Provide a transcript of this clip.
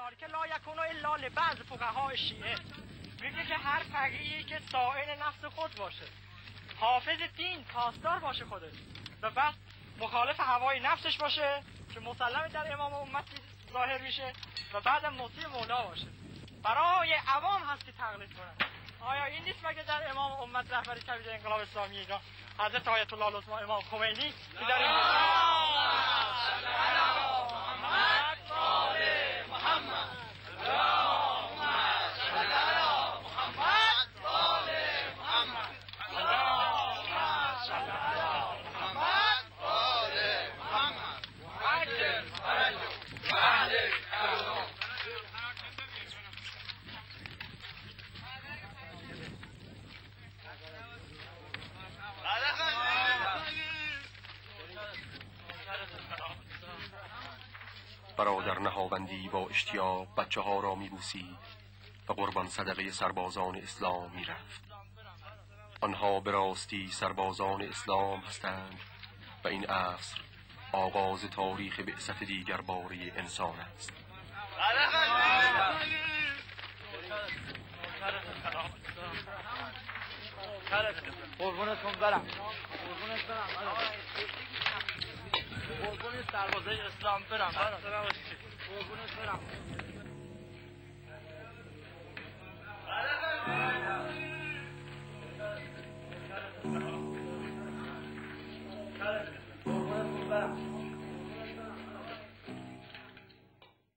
میاره که لا یکونو الا لبعض فقهای شیعه، میگه که هر فقیهی که سائل نفس خود باشه، حافظ دین، پاسدار باشه خودش، و بعد مخالف هوای نفسش باشه که مسلم در امام امتی ظاهر میشه، و بعدم مطیع مولا باشه، برای عوام هست که تقلید کنن. آیا این نیست مگه در امام امت رهبری کبیر انقلاب اسلامی ایران حضرت آیت الله العظما امام خمینی که در این برادر نهاوندی با اشتیاق بچه ها را میبوسید و قربان صدقه سربازان اسلام میرفت. آنها به راستی سربازان اسلام هستند و این عصر آغاز تاریخ بعثت دیگر باره انسان است. قربونتون برم، قربون سربازای اسلام برم، قربونت برم.